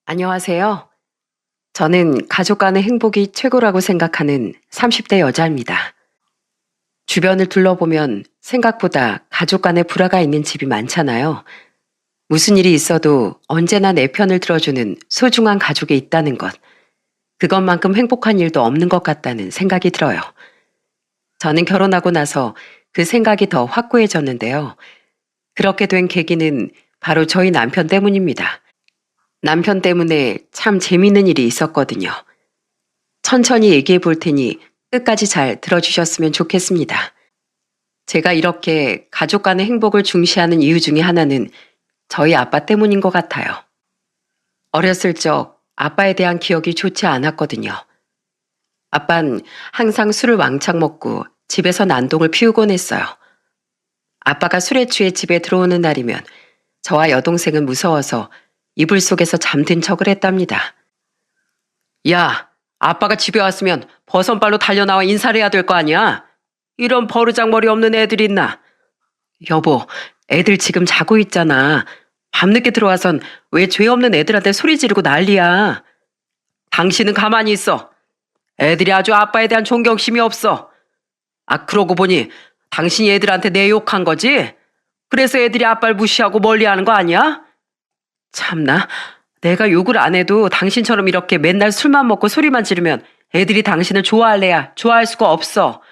안녕하세요. 저는 가족 간의 행복이 최고라고 생각하는 30대 여자입니다. 주변을 둘러보면 생각보다 가족 간에 불화가 있는 집이 많잖아요. 무슨 일이 있어도 언제나 내 편을 들어주는 소중한 가족이 있다는 것. 그것만큼 행복한 일도 없는 것 같다는 생각이 들어요. 저는 결혼하고 나서 그 생각이 더 확고해졌는데요. 그렇게 된 계기는 바로 저희 남편 때문입니다. 남편 때문에 참 재밌는 일이 있었거든요. 천천히 얘기해 볼 테니 끝까지 잘 들어주셨으면 좋겠습니다. 제가 이렇게 가족 간의 행복을 중시하는 이유 중에 하나는 저희 아빠 때문인 것 같아요. 어렸을 적 아빠에 대한 기억이 좋지 않았거든요. 아빤 항상 술을 왕창 먹고 집에서 난동을 피우곤 했어요. 아빠가 술에 취해 집에 들어오는 날이면 저와 여동생은 무서워서 이불 속에서 잠든 척을 했답니다. 야, 아빠가 집에 왔으면 버선발로 달려나와 인사를 해야 될 거 아니야? 이런 버르장머리 없는 애들이 있나? 여보, 애들 지금 자고 있잖아. 밤늦게 들어와선 왜 죄 없는 애들한테 소리 지르고 난리야. 당신은 가만히 있어. 애들이 아주 아빠에 대한 존경심이 없어. 아, 그러고 보니 당신이 애들한테 내 욕한 거지? 그래서 애들이 아빠를 무시하고 멀리하는 거 아니야? 참나, 내가 욕을 안 해도 당신처럼 이렇게 맨날 술만 먹고 소리만 지르면 애들이 당신을 좋아할래야 좋아할 수가 없어.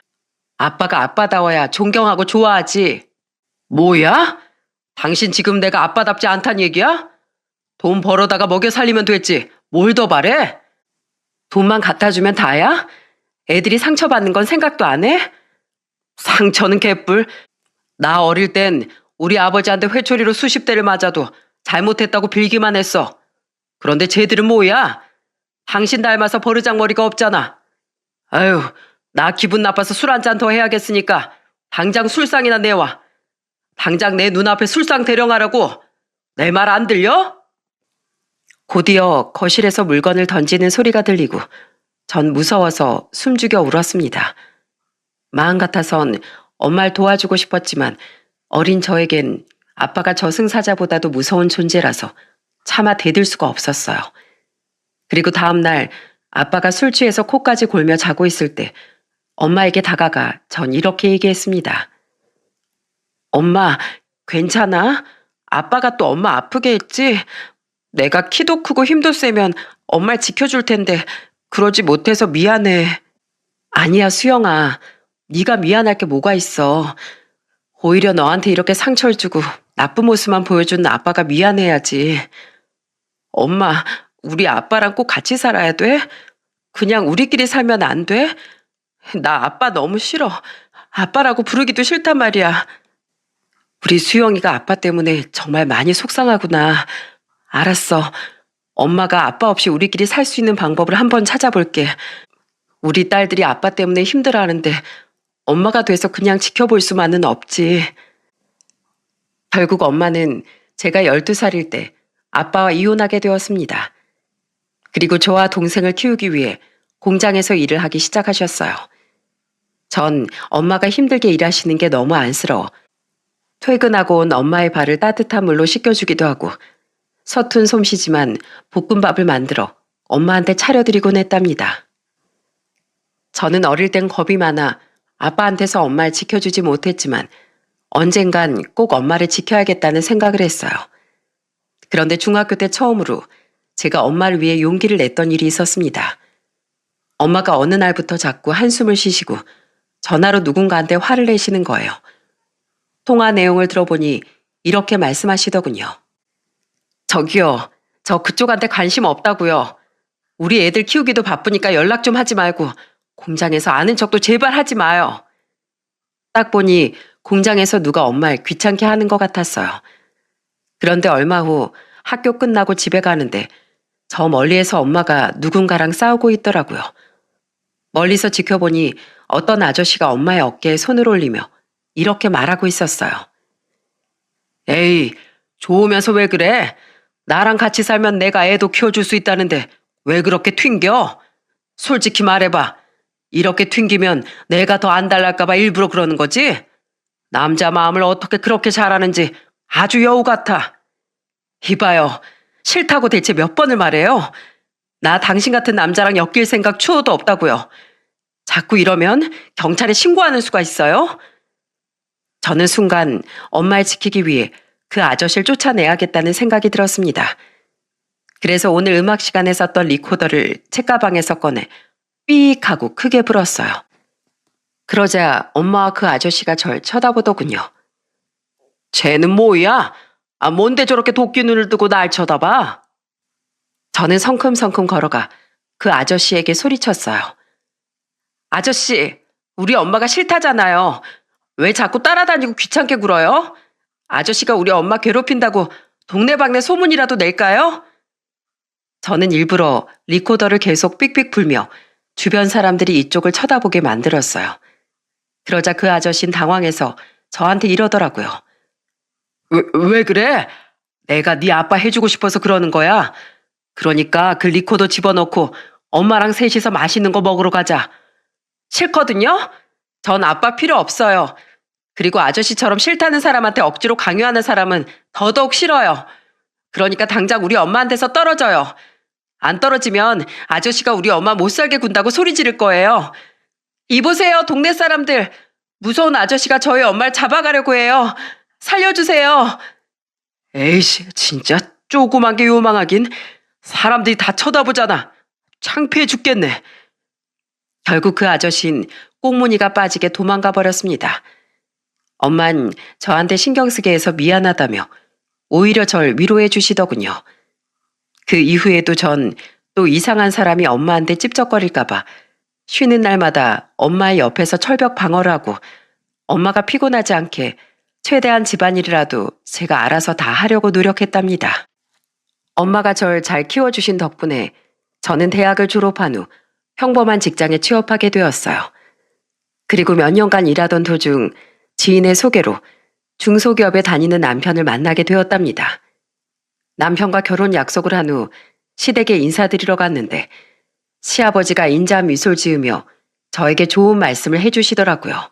아빠가 아빠다워야 존경하고 좋아하지. 뭐야? 당신 지금 내가 아빠답지 않단 얘기야? 돈 벌어다가 먹여 살리면 됐지. 뭘 더 바래? 돈만 갖다 주면 다야? 애들이 상처받는 건 생각도 안 해? 상처는 개뿔. 나 어릴 땐 우리 아버지한테 회초리로 수십 대를 맞아도 잘못했다고 빌기만 했어. 그런데 쟤들은 뭐야? 당신 닮아서 버르장머리가 없잖아. 아유, 나 기분 나빠서 술 한 잔 더 해야겠으니까 당장 술상이나 내와. 당장 내 눈앞에 술상 대령하라고. 내 말 안 들려? 곧이어 거실에서 물건을 던지는 소리가 들리고 전 무서워서 숨죽여 울었습니다. 마음 같아선 엄마를 도와주고 싶었지만 어린 저에겐 아빠가 저승사자보다도 무서운 존재라서 차마 대들 수가 없었어요. 그리고 다음날 아빠가 술 취해서 코까지 골며 자고 있을 때 엄마에게 다가가 전 이렇게 얘기했습니다. 엄마, 괜찮아? 아빠가 또 엄마 아프게 했지? 내가 키도 크고 힘도 세면 엄마를 지켜줄 텐데 그러지 못해서 미안해. 아니야, 수영아. 네가 미안할 게 뭐가 있어. 오히려 너한테 이렇게 상처를 주고 나쁜 모습만 보여주는 아빠가 미안해야지. 엄마, 우리 아빠랑 꼭 같이 살아야 돼? 그냥 우리끼리 살면 안 돼? 나 아빠 너무 싫어. 아빠라고 부르기도 싫단 말이야. 우리 수영이가 아빠 때문에 정말 많이 속상하구나. 알았어. 엄마가 아빠 없이 우리끼리 살 수 있는 방법을 한번 찾아볼게. 우리 딸들이 아빠 때문에 힘들어하는데 엄마가 돼서 그냥 지켜볼 수만은 없지. 결국 엄마는 제가 12살일 때 아빠와 이혼하게 되었습니다. 그리고 저와 동생을 키우기 위해 공장에서 일을 하기 시작하셨어요. 전 엄마가 힘들게 일하시는 게 너무 안쓰러워 퇴근하고 온 엄마의 발을 따뜻한 물로 씻겨주기도 하고 서툰 솜씨지만 볶음밥을 만들어 엄마한테 차려드리곤 했답니다. 저는 어릴 땐 겁이 많아 아빠한테서 엄마를 지켜주지 못했지만 언젠간 꼭 엄마를 지켜야겠다는 생각을 했어요. 그런데 중학교 때 처음으로 제가 엄마를 위해 용기를 냈던 일이 있었습니다. 엄마가 어느 날부터 자꾸 한숨을 쉬시고 전화로 누군가한테 화를 내시는 거예요. 통화 내용을 들어보니 이렇게 말씀하시더군요. 저기요, 저 그쪽한테 관심 없다고요. 우리 애들 키우기도 바쁘니까 연락 좀 하지 말고 공장에서 아는 척도 제발 하지 마요. 딱 보니 공장에서 누가 엄마를 귀찮게 하는 것 같았어요. 그런데 얼마 후 학교 끝나고 집에 가는데 저 멀리에서 엄마가 누군가랑 싸우고 있더라고요. 멀리서 지켜보니 어떤 아저씨가 엄마의 어깨에 손을 올리며 이렇게 말하고 있었어요. 에이, 좋으면서 왜 그래? 나랑 같이 살면 내가 애도 키워줄 수 있다는데 왜 그렇게 튕겨? 솔직히 말해봐. 이렇게 튕기면 내가 더 안달날까봐 일부러 그러는 거지? 남자 마음을 어떻게 그렇게 잘하는지 아주 여우 같아. 이봐요. 싫다고 대체 몇 번을 말해요? 나 당신 같은 남자랑 엮일 생각 추호도 없다고요. 자꾸 이러면 경찰에 신고하는 수가 있어요? 저는 순간 엄마를 지키기 위해 그 아저씨를 쫓아내야겠다는 생각이 들었습니다. 그래서 오늘 음악 시간에 썼던 리코더를 책가방에서 꺼내 삐익 하고 크게 불었어요. 그러자 엄마와 그 아저씨가 절 쳐다보더군요. 쟤는 뭐야? 뭔데 저렇게 도끼 눈을 뜨고 날 쳐다봐? 저는 성큼성큼 걸어가 그 아저씨에게 소리쳤어요. 아저씨, 우리 엄마가 싫다잖아요. 왜 자꾸 따라다니고 귀찮게 굴어요? 아저씨가 우리 엄마 괴롭힌다고 동네방네 소문이라도 낼까요? 저는 일부러 리코더를 계속 삑삑 불며 주변 사람들이 이쪽을 쳐다보게 만들었어요. 그러자 그 아저씨는 당황해서 저한테 이러더라고요. 왜 그래? 내가 네 아빠 해주고 싶어서 그러는 거야. 그러니까 그 리코더 집어넣고 엄마랑 셋이서 맛있는 거 먹으러 가자. 싫거든요? 전 아빠 필요 없어요. 그리고 아저씨처럼 싫다는 사람한테 억지로 강요하는 사람은 더더욱 싫어요. 그러니까 당장 우리 엄마한테서 떨어져요. 안 떨어지면 아저씨가 우리 엄마 못 살게 군다고 소리 지를 거예요. 이보세요, 동네 사람들. 무서운 아저씨가 저희 엄마를 잡아가려고 해요. 살려주세요. 에이씨, 진짜 조그만 게 요망하긴. 사람들이 다 쳐다보잖아. 창피해 죽겠네. 결국 그 아저씨는 꽁무니가 빠지게 도망가 버렸습니다. 엄만 저한테 신경 쓰게 해서 미안하다며 오히려 절 위로해 주시더군요. 그 이후에도 전 또 이상한 사람이 엄마한테 찝쩍거릴까봐 쉬는 날마다 엄마의 옆에서 철벽 방어를 하고 엄마가 피곤하지 않게 최대한 집안일이라도 제가 알아서 다 하려고 노력했답니다. 엄마가 절 잘 키워주신 덕분에 저는 대학을 졸업한 후 평범한 직장에 취업하게 되었어요. 그리고 몇 년간 일하던 도중 지인의 소개로 중소기업에 다니는 남편을 만나게 되었답니다. 남편과 결혼 약속을 한 후 시댁에 인사드리러 갔는데 시아버지가 인자 미소를 지으며 저에게 좋은 말씀을 해주시더라고요.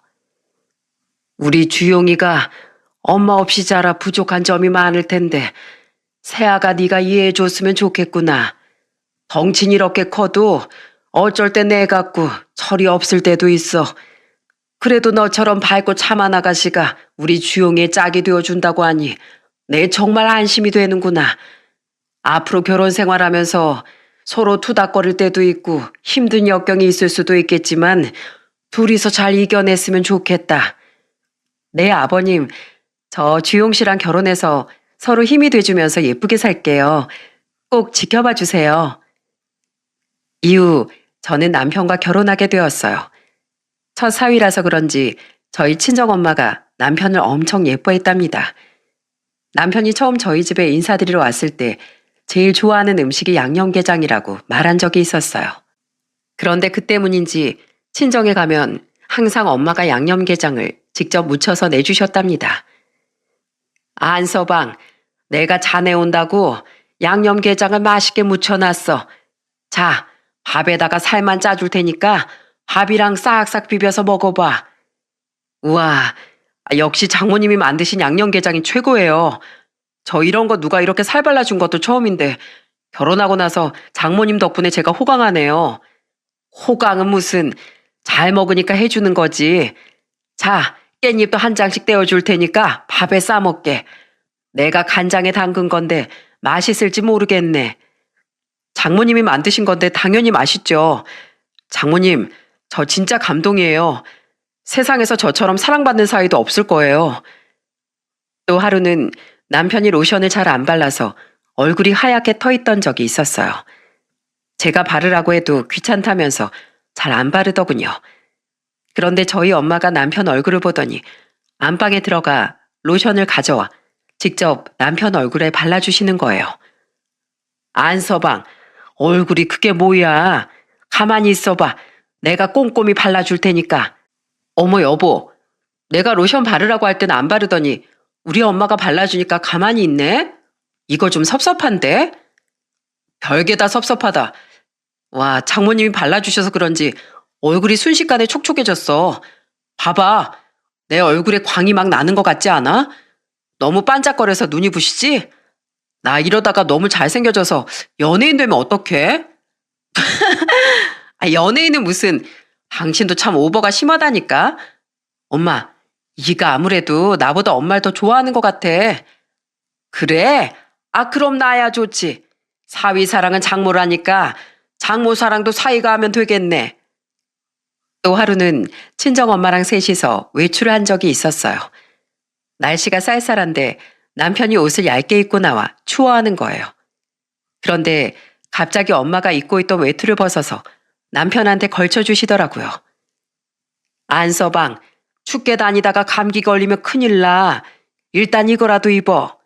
우리 주용이가 엄마 없이 자라 부족한 점이 많을 텐데 새아가 네가 이해해 줬으면 좋겠구나. 덩치는 이렇게 커도 어쩔 때 내 갖고 철이 없을 때도 있어. 그래도 너처럼 밝고 참한 아가씨가 우리 주용이의 짝이 되어준다고 하니 내 정말 안심이 되는구나. 앞으로 결혼 생활하면서 서로 투닥거릴 때도 있고 힘든 역경이 있을 수도 있겠지만 둘이서 잘 이겨냈으면 좋겠다. 네, 아버님, 저 주용 씨랑 결혼해서 서로 힘이 돼주면서 예쁘게 살게요. 꼭 지켜봐 주세요. 이후 저는 남편과 결혼하게 되었어요. 첫 사위라서 그런지 저희 친정엄마가 남편을 엄청 예뻐했답니다. 남편이 처음 저희 집에 인사드리러 왔을 때 제일 좋아하는 음식이 양념게장이라고 말한 적이 있었어요. 그런데 그 때문인지 친정에 가면 항상 엄마가 양념게장을 직접 무쳐서 내주셨답니다. 안서방, 내가 자네 온다고 양념게장을 맛있게 무쳐놨어. 자, 밥에다가 살만 짜줄 테니까 밥이랑 싹싹 비벼서 먹어봐. 우와, 역시 장모님이 만드신 양념게장이 최고예요. 저 이런 거 누가 이렇게 살 발라준 것도 처음인데 결혼하고 나서 장모님 덕분에 제가 호강하네요. 호강은 무슨, 잘 먹으니까 해주는 거지. 자, 깻잎도 한 장씩 떼어줄 테니까 밥에 싸먹게. 내가 간장에 담근 건데 맛있을지 모르겠네. 장모님이 만드신 건데 당연히 맛있죠. 장모님, 저 진짜 감동이에요. 세상에서 저처럼 사랑받는 사이도 없을 거예요. 또 하루는 남편이 로션을 잘 안 발라서 얼굴이 하얗게 터 있던 적이 있었어요. 제가 바르라고 해도 귀찮다면서 잘 안 바르더군요. 그런데 저희 엄마가 남편 얼굴을 보더니 안방에 들어가 로션을 가져와 직접 남편 얼굴에 발라주시는 거예요. 안서방, 얼굴이 그게 뭐야. 가만히 있어봐. 내가 꼼꼼히 발라줄 테니까. 어머 여보, 내가 로션 바르라고 할 땐 안 바르더니 우리 엄마가 발라주니까 가만히 있네? 이거 좀 섭섭한데? 별게 다 섭섭하다. 와, 장모님이 발라주셔서 그런지 얼굴이 순식간에 촉촉해졌어. 봐봐, 내 얼굴에 광이 막 나는 것 같지 않아? 너무 반짝거려서 눈이 부시지? 나 이러다가 너무 잘생겨져서 연예인 되면 어떡해? 연예인은 무슨, 당신도 참 오버가 심하다니까. 엄마, 네가 아무래도 나보다 엄마를 더 좋아하는 것 같아. 그래? 그럼 나야 좋지. 사위 사랑은 장모라니까 장모 사랑도 사위가 하면 되겠네. 또 하루는 친정엄마랑 셋이서 외출을 한 적이 있었어요. 날씨가 쌀쌀한데 남편이 옷을 얇게 입고 나와 추워하는 거예요. 그런데 갑자기 엄마가 입고 있던 외투를 벗어서 남편한테 걸쳐주시더라고요. 안서방, 춥게 다니다가 감기 걸리면 큰일 나. 일단 이거라도 입어.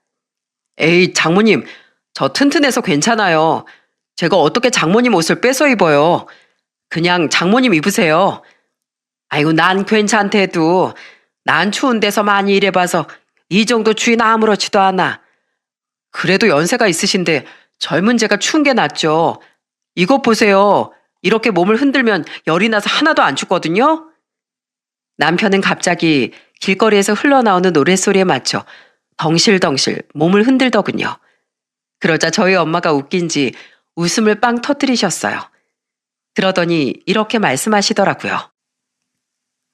에이, 장모님, 저 튼튼해서 괜찮아요. 제가 어떻게 장모님 옷을 뺏어 입어요. 그냥 장모님 입으세요. 아이고, 난 괜찮대도. 난 추운 데서 많이 일해봐서 이 정도 추위는 아무렇지도 않아. 그래도 연세가 있으신데 젊은 제가 추운 게 낫죠. 이것 보세요. 이렇게 몸을 흔들면 열이 나서 하나도 안 춥거든요. 남편은 갑자기 길거리에서 흘러나오는 노랫소리에 맞춰 덩실덩실 몸을 흔들더군요. 그러자 저희 엄마가 웃긴지 웃음을 빵 터뜨리셨어요. 그러더니 이렇게 말씀하시더라고요.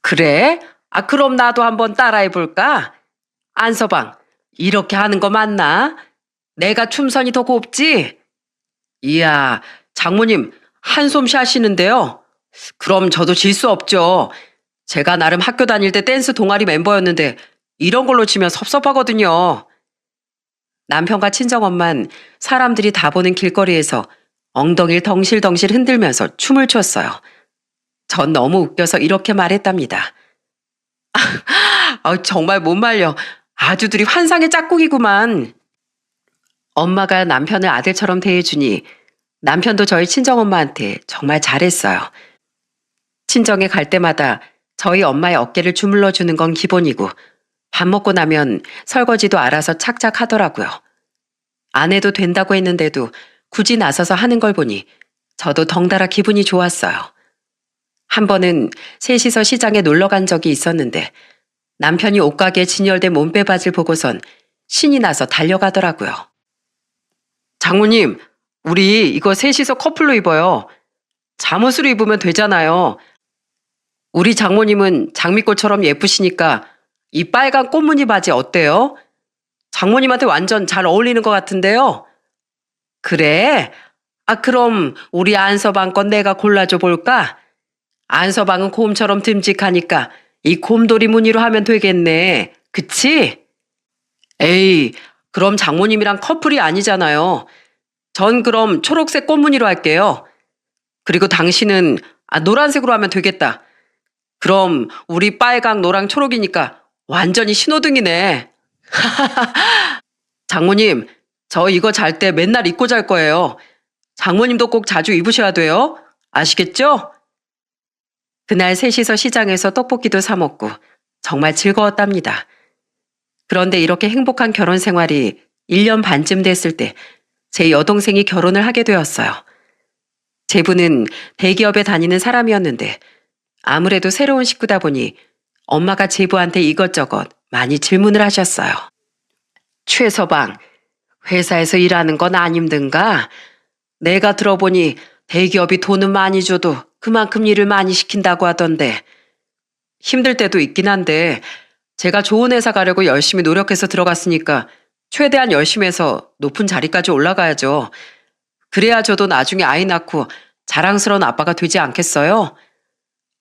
그래? 그럼 나도 한번 따라해볼까? 안서방, 이렇게 하는 거 맞나? 내가 춤선이 더 곱지? 이야, 장모님 한솜씨 하시는데요. 그럼 저도 질 수 없죠. 제가 나름 학교 다닐 때 댄스 동아리 멤버였는데 이런 걸로 치면 섭섭하거든요. 남편과 친정엄만 사람들이 다 보는 길거리에서 엉덩이를 덩실덩실 흔들면서 춤을 췄어요. 전 너무 웃겨서 이렇게 말했답니다. 정말 못 말려. 아주들이 환상의 짝꿍이구만. 엄마가 남편을 아들처럼 대해주니 남편도 저희 친정엄마한테 정말 잘했어요. 친정에 갈 때마다 저희 엄마의 어깨를 주물러 주는 건 기본이고 밥 먹고 나면 설거지도 알아서 착착 하더라고요. 안 해도 된다고 했는데도 굳이 나서서 하는 걸 보니 저도 덩달아 기분이 좋았어요. 한 번은 셋이서 시장에 놀러 간 적이 있었는데 남편이 옷가게에 진열된 몸빼바지를 보고선 신이 나서 달려가더라고요. 장모님, 우리 이거 셋이서 커플로 입어요. 잠옷으로 입으면 되잖아요. 우리 장모님은 장미꽃처럼 예쁘시니까 이 빨간 꽃무늬 바지 어때요? 장모님한테 완전 잘 어울리는 것 같은데요. 그래? 그럼 우리 안서방 건 내가 골라줘 볼까? 안서방은 곰처럼 듬직하니까 이 곰돌이 무늬로 하면 되겠네. 그치? 에이, 그럼 장모님이랑 커플이 아니잖아요. 전 그럼 초록색 꽃무늬로 할게요. 그리고 당신은 노란색으로 하면 되겠다. 그럼 우리 빨강, 노랑, 초록이니까 완전히 신호등이네. 장모님, 저 이거 잘 때 맨날 입고 잘 거예요. 장모님도 꼭 자주 입으셔야 돼요. 아시겠죠? 그날 셋이서 시장에서 떡볶이도 사 먹고 정말 즐거웠답니다. 그런데 이렇게 행복한 결혼 생활이 1년 반쯤 됐을 때 제 여동생이 결혼을 하게 되었어요. 제부는 대기업에 다니는 사람이었는데 아무래도 새로운 식구다 보니 엄마가 제부한테 이것저것 많이 질문을 하셨어요. 최서방, 회사에서 일하는 건 안 힘든가? 내가 들어보니 대기업이 돈은 많이 줘도 그만큼 일을 많이 시킨다고 하던데. 힘들 때도 있긴 한데 제가 좋은 회사 가려고 열심히 노력해서 들어갔으니까 최대한 열심히 해서 높은 자리까지 올라가야죠. 그래야 저도 나중에 아이 낳고 자랑스러운 아빠가 되지 않겠어요?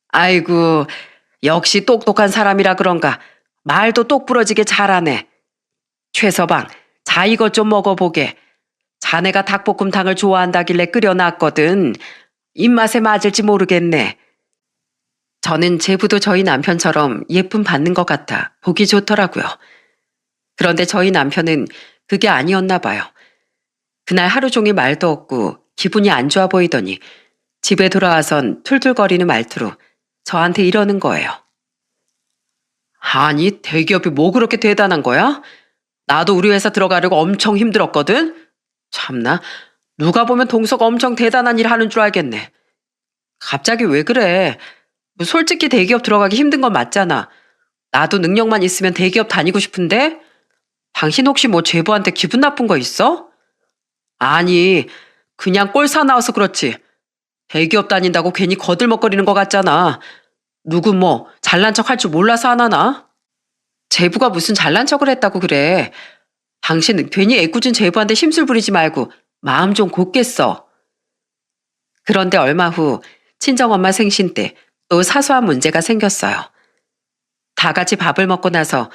아이고, 역시 똑똑한 사람이라 그런가 말도 똑부러지게 잘하네. 최서방, 자 이것 좀 먹어보게. 자네가 닭볶음탕을 좋아한다길래 끓여놨거든. 입맛에 맞을지 모르겠네. 저는 제부도 저희 남편처럼 예쁨 받는 것 같아 보기 좋더라고요. 그런데 저희 남편은 그게 아니었나 봐요. 그날 하루 종일 말도 없고 기분이 안 좋아 보이더니 집에 돌아와선 툴툴거리는 말투로 저한테 이러는 거예요. 아니, 대기업이 뭐 그렇게 대단한 거야? 나도 우리 회사 들어가려고 엄청 힘들었거든? 참나, 누가 보면 동서가 엄청 대단한 일 하는 줄 알겠네. 갑자기 왜 그래? 뭐 솔직히 대기업 들어가기 힘든 건 맞잖아. 나도 능력만 있으면 대기업 다니고 싶은데? 당신 혹시 뭐 제부한테 기분 나쁜 거 있어? 아니, 그냥 꼴 사나워서 그렇지. 대기업 다닌다고 괜히 거들먹거리는 것 같잖아. 누구 뭐 잘난 척 할 줄 몰라서 안 하나? 제부가 무슨 잘난 척을 했다고 그래. 당신은 괜히 애꿎은 제부한테 심술 부리지 말고 마음 좀 곧게 써. 그런데 얼마 후 친정엄마 생신 때 또 사소한 문제가 생겼어요. 다 같이 밥을 먹고 나서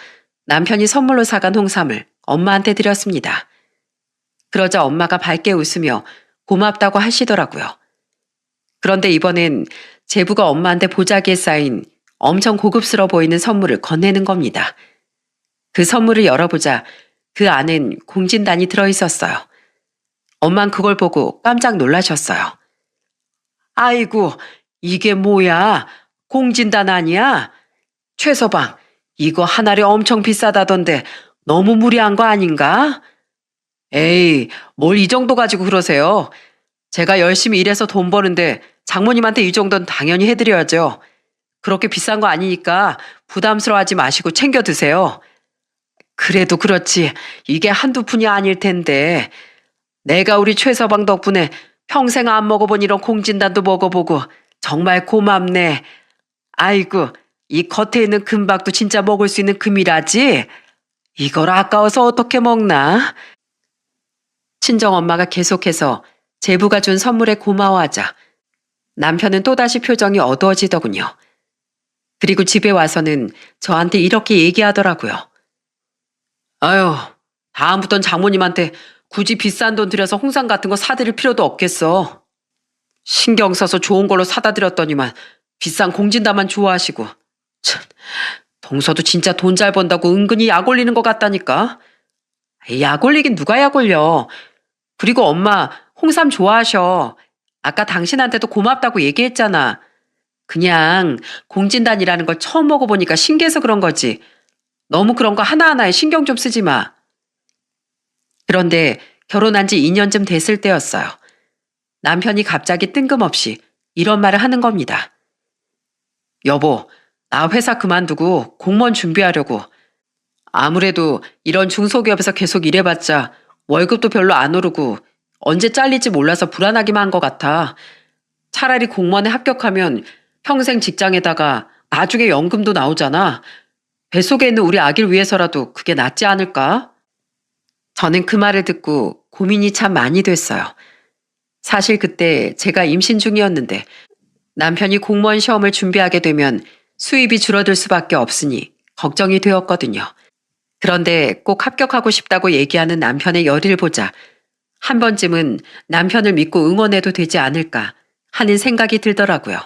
남편이 선물로 사간 홍삼을 엄마한테 드렸습니다. 그러자 엄마가 밝게 웃으며 고맙다고 하시더라고요. 그런데 이번엔 제부가 엄마한테 보자기에 쌓인 엄청 고급스러워 보이는 선물을 건네는 겁니다. 그 선물을 열어보자 그 안엔 공진단이 들어있었어요. 엄만 그걸 보고 깜짝 놀라셨어요. 아이고, 이게 뭐야? 공진단 아니야? 최서방, 이거 한 알이 엄청 비싸다던데 너무 무리한 거 아닌가? 에이, 뭘 이 정도 가지고 그러세요? 제가 열심히 일해서 돈 버는데 장모님한테 이 정도는 당연히 해드려야죠. 그렇게 비싼 거 아니니까 부담스러워하지 마시고 챙겨 드세요. 그래도 그렇지, 이게 한두 푼이 아닐 텐데. 내가 우리 최서방 덕분에 평생 안 먹어본 이런 공진단도 먹어보고 정말 고맙네. 아이고, 이 겉에 있는 금박도 진짜 먹을 수 있는 금이라지? 이걸 아까워서 어떻게 먹나? 친정엄마가 계속해서 제부가 준 선물에 고마워하자 남편은 또다시 표정이 어두워지더군요. 그리고 집에 와서는 저한테 이렇게 얘기하더라고요. 아유, 다음부턴 장모님한테 굳이 비싼 돈 들여서 홍삼 같은 거 사드릴 필요도 없겠어. 신경 써서 좋은 걸로 사다 드렸더니만 비싼 공진단만 좋아하시고. 참, 동서도 진짜 돈 잘 번다고 은근히 약 올리는 것 같다니까. 약 올리긴 누가 약 올려. 그리고 엄마 홍삼 좋아하셔. 아까 당신한테도 고맙다고 얘기했잖아. 그냥 공진단이라는 걸 처음 먹어보니까 신기해서 그런 거지. 너무 그런 거 하나하나에 신경 좀 쓰지 마. 그런데 결혼한 지 2년쯤 됐을 때였어요. 남편이 갑자기 뜬금없이 이런 말을 하는 겁니다. 여보, 나 회사 그만두고 공무원 준비하려고. 아무래도 이런 중소기업에서 계속 일해봤자 월급도 별로 안 오르고 언제 잘릴지 몰라서 불안하기만 한 것 같아. 차라리 공무원에 합격하면 평생 직장에다가 나중에 연금도 나오잖아. 뱃속에 있는 우리 아기를 위해서라도 그게 낫지 않을까? 저는 그 말을 듣고 고민이 참 많이 됐어요. 사실 그때 제가 임신 중이었는데 남편이 공무원 시험을 준비하게 되면 수입이 줄어들 수밖에 없으니 걱정이 되었거든요. 그런데 꼭 합격하고 싶다고 얘기하는 남편의 열의를 보자 한 번쯤은 남편을 믿고 응원해도 되지 않을까 하는 생각이 들더라고요.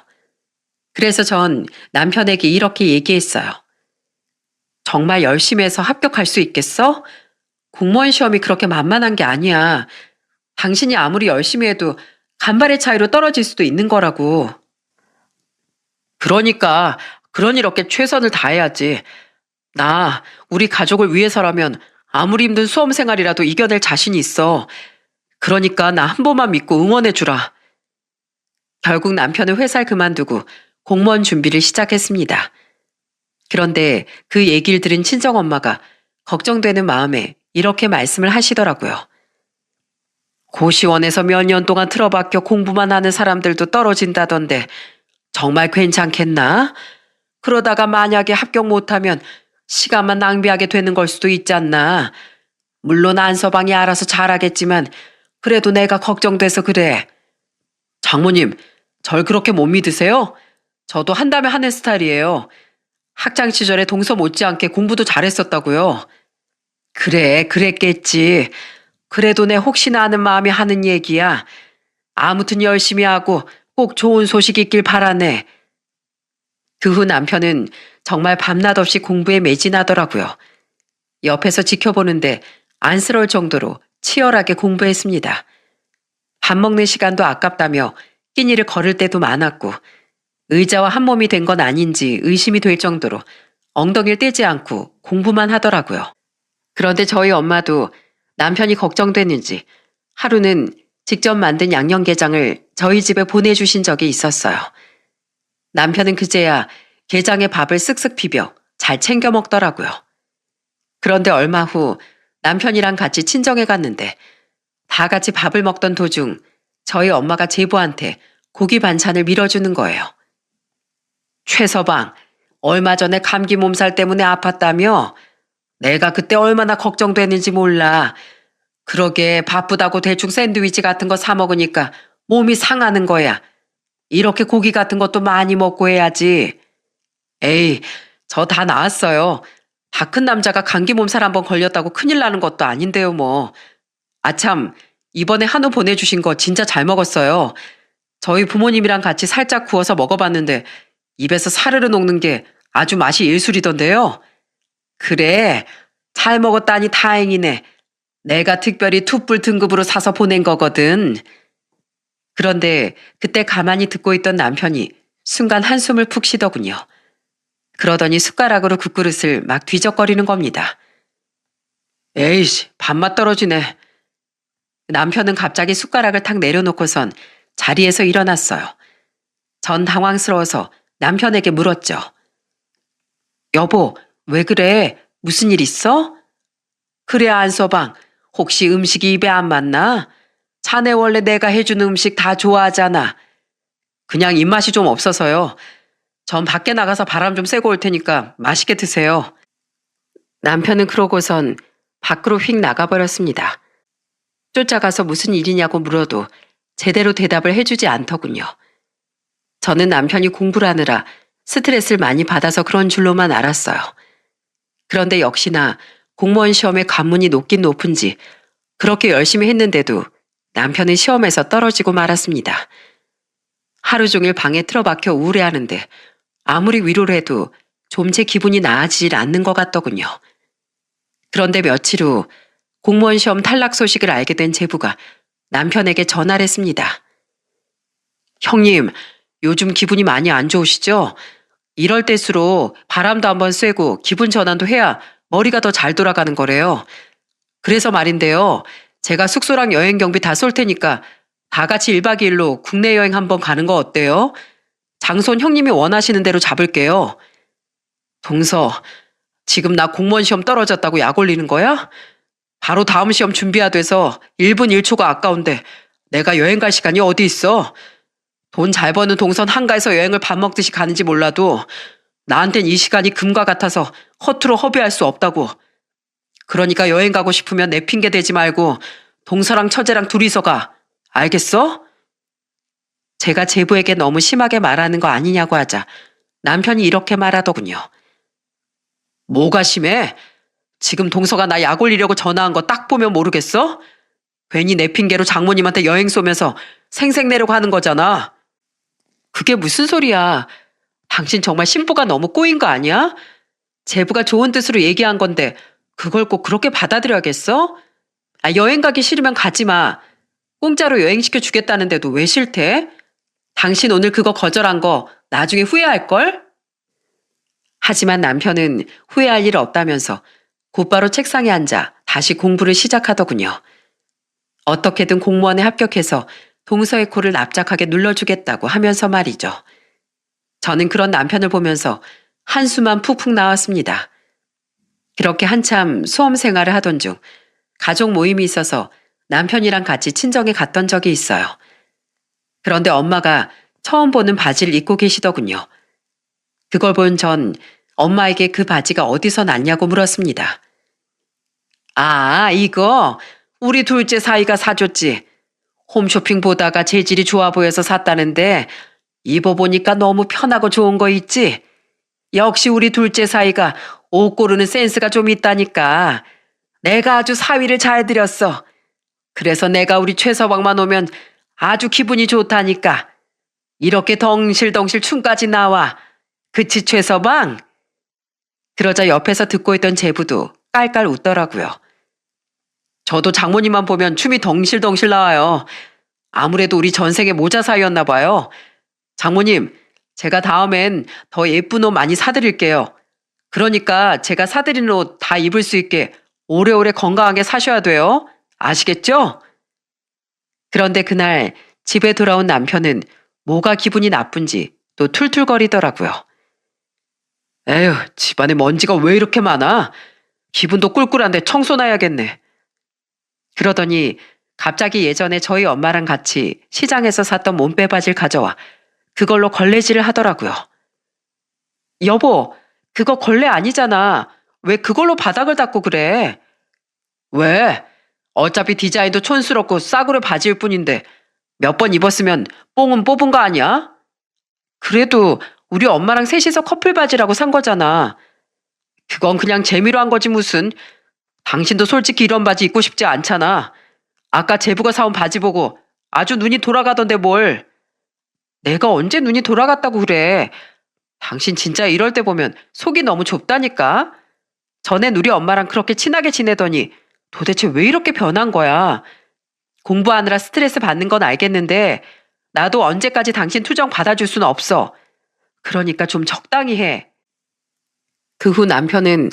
그래서 전 남편에게 이렇게 얘기했어요. 정말 열심히 해서 합격할 수 있겠어? 공무원 시험이 그렇게 만만한 게 아니야. 당신이 아무리 열심히 해도 간발의 차이로 떨어질 수도 있는 거라고. 그러니까 이렇게 최선을 다해야지. 나 우리 가족을 위해서라면 아무리 힘든 수험 생활이라도 이겨낼 자신이 있어. 그러니까 나 한 번만 믿고 응원해주라. 결국 남편은 회사를 그만두고 공무원 준비를 시작했습니다. 그런데 그 얘기를 들은 친정엄마가 걱정되는 마음에 이렇게 말씀을 하시더라고요. 고시원에서 몇 년 동안 틀어박혀 공부만 하는 사람들도 떨어진다던데 정말 괜찮겠나? 그러다가 만약에 합격 못하면 시간만 낭비하게 되는 걸 수도 있지 않나? 물론 안서방이 알아서 잘하겠지만 그래도 내가 걱정돼서 그래. 장모님, 절 그렇게 못 믿으세요? 저도 한다면 하는 스타일이에요. 학창 시절에 동서 못지않게 공부도 잘했었다고요. 그래, 그랬겠지. 그래도 내 혹시나 하는 마음이 하는 얘기야. 아무튼 열심히 하고 꼭 좋은 소식 있길 바라네. 그 후 남편은 정말 밤낮 없이 공부에 매진하더라고요. 옆에서 지켜보는데 안쓰러울 정도로 치열하게 공부했습니다. 밥 먹는 시간도 아깝다며 끼니를 거를 때도 많았고 의자와 한 몸이 된 건 아닌지 의심이 될 정도로 엉덩이를 떼지 않고 공부만 하더라고요. 그런데 저희 엄마도 남편이 걱정됐는지 하루는 직접 만든 양념게장을 저희 집에 보내주신 적이 있었어요. 남편은 그제야 게장에 밥을 쓱쓱 비벼 잘 챙겨 먹더라고요. 그런데 얼마 후 남편이랑 같이 친정에 갔는데 다 같이 밥을 먹던 도중 저희 엄마가 제부한테 고기 반찬을 밀어주는 거예요. 최서방, 얼마 전에 감기 몸살 때문에 아팠다며? 내가 그때 얼마나 걱정됐는지 몰라. 그러게 바쁘다고 대충 샌드위치 같은 거 사 먹으니까 몸이 상하는 거야. 이렇게 고기 같은 것도 많이 먹고 해야지. 에이, 저 다 나았어요. 다 큰 남자가 감기 몸살 한번 걸렸다고 큰일 나는 것도 아닌데요, 뭐. 아참, 이번에 한우 보내주신 거 진짜 잘 먹었어요. 저희 부모님이랑 같이 살짝 구워서 먹어봤는데 입에서 사르르 녹는 게 아주 맛이 일술이던데요. 그래, 잘 먹었다니 다행이네. 내가 특별히 툭불 등급으로 사서 보낸 거거든. 그런데 그때 가만히 듣고 있던 남편이 순간 한숨을 푹 쉬더군요. 그러더니 숟가락으로 국그릇을 막 뒤적거리는 겁니다. 에이씨, 밥맛 떨어지네. 남편은 갑자기 숟가락을 탁 내려놓고선 자리에서 일어났어요. 전 당황스러워서 남편에게 물었죠. 여보, 왜 그래? 무슨 일 있어? 그래, 안서방. 혹시 음식이 입에 안 맞나? 자네 원래 내가 해준 음식 다 좋아하잖아. 그냥 입맛이 좀 없어서요. 전 밖에 나가서 바람 좀 쐬고 올 테니까 맛있게 드세요. 남편은 그러고선 밖으로 휙 나가버렸습니다. 쫓아가서 무슨 일이냐고 물어도 제대로 대답을 해주지 않더군요. 저는 남편이 공부를 하느라 스트레스를 많이 받아서 그런 줄로만 알았어요. 그런데 역시나 공무원 시험에 관문이 높긴 높은지 그렇게 열심히 했는데도 남편은 시험에서 떨어지고 말았습니다. 하루 종일 방에 틀어박혀 우울해하는데 아무리 위로를 해도 좀 제 기분이 나아지질 않는 것 같더군요. 그런데 며칠 후 공무원 시험 탈락 소식을 알게 된 제부가 남편에게 전화를 했습니다. 형님, 요즘 기분이 많이 안 좋으시죠? 이럴 때수록 바람도 한번 쐬고 기분 전환도 해야 머리가 더 잘 돌아가는 거래요. 그래서 말인데요. 제가 숙소랑 여행 경비 다 쏠 테니까 다 같이 1박 2일로 국내 여행 한번 가는 거 어때요? 장소는 형님이 원하시는 대로 잡을게요. 동서, 지금 나 공무원 시험 떨어졌다고 약 올리는 거야? 바로 다음 시험 준비해야 돼서 1분 1초가 아까운데 내가 여행 갈 시간이 어디 있어? 돈 잘 버는 동선 한가해서 여행을 밥 먹듯이 가는지 몰라도 나한텐 이 시간이 금과 같아서 허투루 허비할 수 없다고. 그러니까 여행 가고 싶으면 내 핑계 대지 말고 동서랑 처제랑 둘이서 가. 알겠어? 제가 제부에게 너무 심하게 말하는 거 아니냐고 하자 남편이 이렇게 말하더군요. 뭐가 심해? 지금 동서가 나 약 올리려고 전화한 거 딱 보면 모르겠어? 괜히 내 핑계로 장모님한테 여행 쏘면서 생색 내려고 하는 거잖아. 그게 무슨 소리야. 당신 정말 심부가 너무 꼬인 거 아니야? 제부가 좋은 뜻으로 얘기한 건데 그걸 꼭 그렇게 받아들여야겠어? 여행 가기 싫으면 가지 마. 공짜로 여행시켜 주겠다는데도 왜 싫대? 당신 오늘 그거 거절한 거 나중에 후회할걸? 하지만 남편은 후회할 일 없다면서 곧바로 책상에 앉아 다시 공부를 시작하더군요. 어떻게든 공무원에 합격해서 동서의 코를 납작하게 눌러주겠다고 하면서 말이죠. 저는 그런 남편을 보면서 한숨만 푹푹 나왔습니다. 그렇게 한참 수험 생활을 하던 중 가족 모임이 있어서 남편이랑 같이 친정에 갔던 적이 있어요. 그런데 엄마가 처음 보는 바지를 입고 계시더군요. 그걸 본 전 엄마에게 그 바지가 어디서 났냐고 물었습니다. 아, 이거 우리 둘째 사이가 사줬지. 홈쇼핑 보다가 재질이 좋아 보여서 샀다는데 입어보니까 너무 편하고 좋은 거 있지? 역시 우리 둘째 사이가 옷 고르는 센스가 좀 있다니까. 내가 아주 사위를 잘 들였어. 그래서 내가 우리 최서방만 오면 아주 기분이 좋다니까. 이렇게 덩실덩실 춤까지 나와. 그치 최서방? 그러자 옆에서 듣고 있던 제부도 깔깔 웃더라고요. 저도 장모님만 보면 춤이 덩실덩실 나와요. 아무래도 우리 전생에 모자 사이였나 봐요. 장모님, 제가 다음엔 더 예쁜 옷 많이 사드릴게요. 그러니까 제가 사드린 옷 다 입을 수 있게 오래오래 건강하게 사셔야 돼요. 아시겠죠? 그런데 그날 집에 돌아온 남편은 뭐가 기분이 나쁜지 또 툴툴거리더라고요. 에휴, 집안에 먼지가 왜 이렇게 많아? 기분도 꿀꿀한데 청소나야겠네. 그러더니 갑자기 예전에 저희 엄마랑 같이 시장에서 샀던 몸빼 바지를 가져와 그걸로 걸레질을 하더라고요. 여보, 그거 걸레 아니잖아. 왜 그걸로 바닥을 닦고 그래? 왜? 어차피 디자인도 촌스럽고 싸구려 바지일 뿐인데 몇 번 입었으면 뽕은 뽑은 거 아니야? 그래도 우리 엄마랑 셋이서 커플 바지라고 산 거잖아. 그건 그냥 재미로 한 거지 무슨. 당신도 솔직히 이런 바지 입고 싶지 않잖아. 아까 제부가 사온 바지 보고 아주 눈이 돌아가던데 뭘. 내가 언제 눈이 돌아갔다고 그래. 당신 진짜 이럴 때 보면 속이 너무 좁다니까. 전엔 우리 엄마랑 그렇게 친하게 지내더니 도대체 왜 이렇게 변한 거야. 공부하느라 스트레스 받는 건 알겠는데 나도 언제까지 당신 투정 받아줄 수는 없어. 그러니까 좀 적당히 해. 그 후 남편은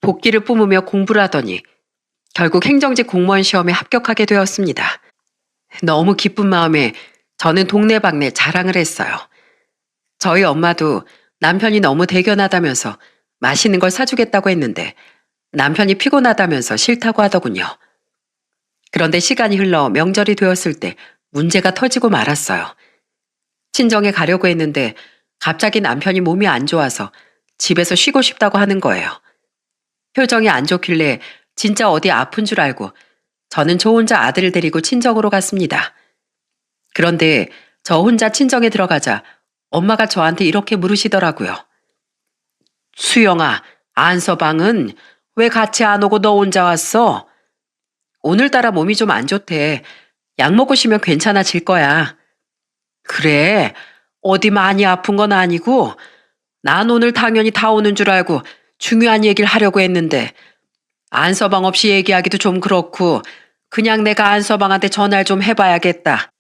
복기를 뿜으며 공부를 하더니 결국 행정직 공무원 시험에 합격하게 되었습니다. 너무 기쁜 마음에 저는 동네방네 자랑을 했어요. 저희 엄마도 남편이 너무 대견하다면서 맛있는 걸 사주겠다고 했는데 남편이 피곤하다면서 싫다고 하더군요. 그런데 시간이 흘러 명절이 되었을 때 문제가 터지고 말았어요. 친정에 가려고 했는데 갑자기 남편이 몸이 안 좋아서 집에서 쉬고 싶다고 하는 거예요. 표정이 안 좋길래 진짜 어디 아픈 줄 알고 저는 저 혼자 아들을 데리고 친정으로 갔습니다. 그런데 저 혼자 친정에 들어가자 엄마가 저한테 이렇게 물으시더라고요. 수영아, 안서방은 왜 같이 안 오고 너 혼자 왔어? 오늘따라 몸이 좀 안 좋대. 약 먹고 쉬면 괜찮아질 거야. 그래, 어디 많이 아픈 건 아니고 난 오늘 당연히 다 오는 줄 알고 중요한 얘기를 하려고 했는데 안서방 없이 얘기하기도 좀 그렇고 그냥 내가 안서방한테 전화를 좀 해봐야겠다.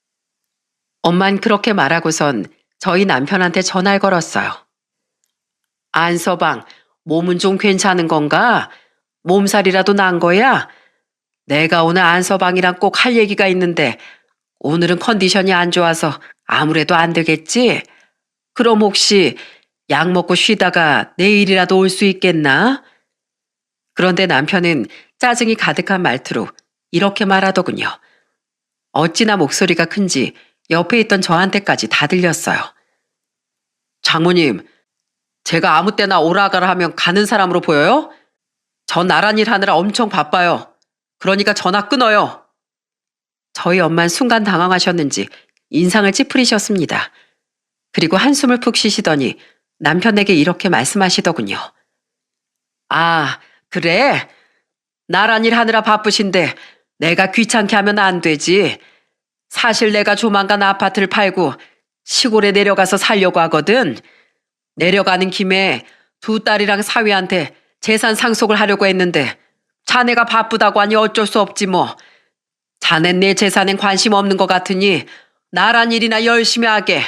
엄만 그렇게 말하고선 저희 남편한테 전화를 걸었어요. 안서방, 몸은 좀 괜찮은 건가? 몸살이라도 난 거야? 내가 오늘 안서방이랑 꼭 할 얘기가 있는데 오늘은 컨디션이 안 좋아서 아무래도 안 되겠지? 그럼 혹시 약 먹고 쉬다가 내일이라도 올 수 있겠나? 그런데 남편은 짜증이 가득한 말투로 이렇게 말하더군요. 어찌나 목소리가 큰지 옆에 있던 저한테까지 다 들렸어요. 장모님, 제가 아무 때나 오라가라 하면 가는 사람으로 보여요? 전 나란 일 하느라 엄청 바빠요. 그러니까 전화 끊어요. 저희 엄만 순간 당황하셨는지 인상을 찌푸리셨습니다. 그리고 한숨을 푹 쉬시더니 남편에게 이렇게 말씀하시더군요. 아, 그래? 나란 일 하느라 바쁘신데 내가 귀찮게 하면 안 되지. 사실 내가 조만간 아파트를 팔고 시골에 내려가서 살려고 하거든. 내려가는 김에 두 딸이랑 사위한테 재산 상속을 하려고 했는데 자네가 바쁘다고 하니 어쩔 수 없지 뭐. 자넨 내 재산엔 관심 없는 것 같으니 나란 일이나 열심히 하게.